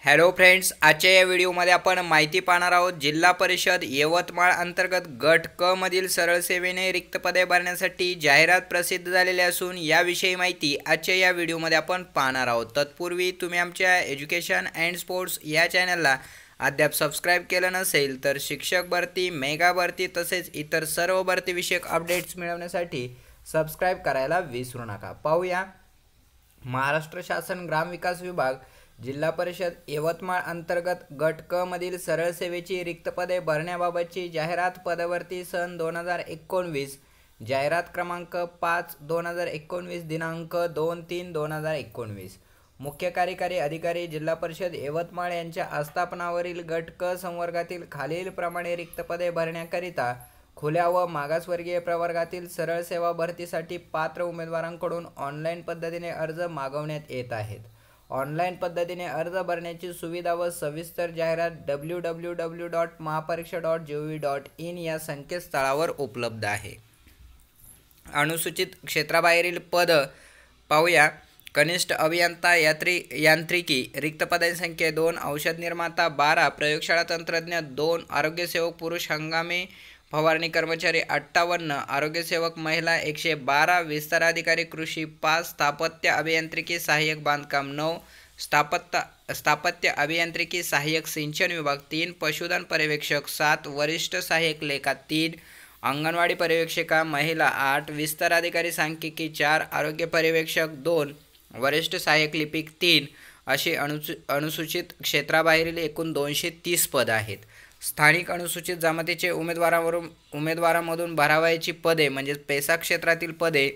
Hello friends, आजच्या या व्हिडिओमध्ये आपण माहिती पाहणार आहोत जिल्हा परिषद यवतमाळ अंतर्गत गट क मधील सरळ सेवेने रिक्त पदे भरण्यासाठी जाहिरात प्रसिद्ध झालेली असून याविषयी माहिती आजच्या या व्हिडिओमध्ये आपण पाहणार आहोत। तत्पूर्वी तुम्ही आमच्या एज्युकेशन अँड स्पोर्ट्स या चॅनलला अद्याप सबस्क्राइब केलं नसेल तर शिक्षक भरती, मेगा भरती तसेच इतर सर्व भरती विषयक अपडेट्स मिळवण्यासाठी सबस्क्राइब करायला विसरू नका। पाहूया महाराष्ट्र शासन ग्रामविकास विभाग जिल्हा परिषद यवतमाळ अंतर्गत गट क मधील सरळ सेवेची रिक्त पदे भरण्याबाबतची जाहिरात पदभरती सन 2019 जाहिरात क्रमांक 5/2019 दिनांक 2/3/2019 मुख्य कार्यकारी अधिकारी जिल्हा परिषद यवतमाळ यांच्या आस्थापनावरील गट क संवर्गातील खालील प्रमाणे रिक्त पदे भरण्याकरिता खुल्या व मागासवर्गीय प्रवर्गातील सरळ सेवा भरतीसाठी पात्र उमेदवारांकडून ऑनलाईन पद्धतीने अर्ज मागवण्यात येत आहेत। ऑनलाईन पद्धतीने अर्ज भरण्याची सुविधा व सविस्तर जाहिरात www.mahapariksha.gov.in या संकेतस्थळावर उपलब्ध आहे। अनुसूचित क्षेत्राबाहेरील पद पाहूया। कनिष्ठ अभियंता यांत्रिकी रिक्त पदांची संख्या 2, औषध निर्माता 12, प्रयोगशाळा तंत्रज्ञ 2, आरोग्यसेवक पुरुष हंगामी फवारणी कर्मचारी 58, आरोग्यसेवक महिला 112, विस्तार अधिकारी कृषी 5, स्थापत्य अभियांत्रिकी सहाय्यक बांधकाम 9, स्थापत्य अभियांत्रिकी सहाय्यक सिंचन विभाग 3, पशुधन पर्यवेक्षक 7, वरिष्ठ सहाय्यक लेखा 3, अंगणवाडी पर्यवेक्षिका महिला 8, विस्तार अधिकारी सांख्यिकी 4, आरोग्य पर्यवेक्षक 2, वरिष्ठ सहाय्यक लिपिक 3 अशी अनुसूचित क्षेत्राबाहेरील एकूण 230 पद आहेत। स्थानिक अनुसूचित जमातीचे उमेदवारांमधून भरावयाची पदे म्हणजे पेसा क्षेत्रातील पदे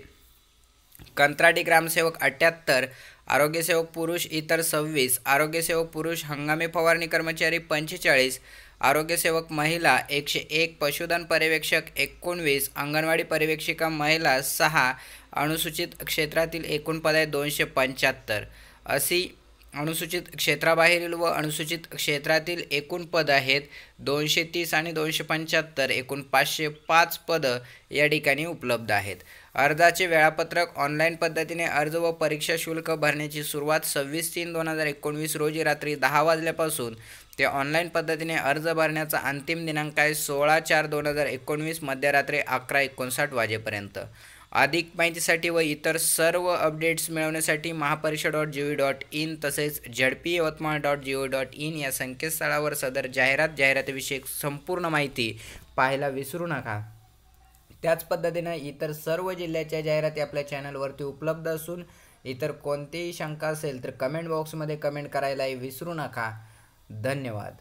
कंत्राटी ग्रामसेवक 78, आरोग्यसेवक पुरुष इतर 26, आरोग्यसेवक पुरुष हंगामी फवारणी कर्मचारी 45, आरोग्यसेवक महिला 101, पशुधन पर्यवेक्षक 19, अंगणवाडी पर्यवेक्षिका महिला 6, अनुसूचित क्षेत्रातील एकूण पदे 275 अशी अनुसूचित क्षेत्राबाहेरील व अनुसूचित क्षेत्रातील एकूण पद आहेत। 230 आणि 275 एकूण 505 पद या ठिकाणी उपलब्ध आहेत। अर्जाचे वेळापत्रक ऑनलाईन पद्धतीने अर्ज व परीक्षा शुल्क भरण्याची सुरुवात 26/3/2019 रोजी रात्री 10 वाजल्यापासून ते ऑनलाईन पद्धतीने अर्ज भरण्याचा अंतिम दिनांक आहे 16/4/2019 मध्यरात्री 11:59 वाजेपर्यंत। अधिक माहितीसाठी व इतर सर्व अपडेट्स मिळवण्यासाठी mahapariksha.gov.in तसेच jhpyawatmal.gov.in या संकेतस्थळावर सदर जाहिरातीविषयी संपूर्ण माहिती पाहायला विसरू नका। त्याच पद्धतीने इतर सर्व जिल्ह्याच्या जाहिराती आपल्या चॅनलवरती उपलब्ध असून इतर कोणतीही शंका असेल तर कमेंट बॉक्समध्ये कमेंट करायलाही विसरू नका। धन्यवाद।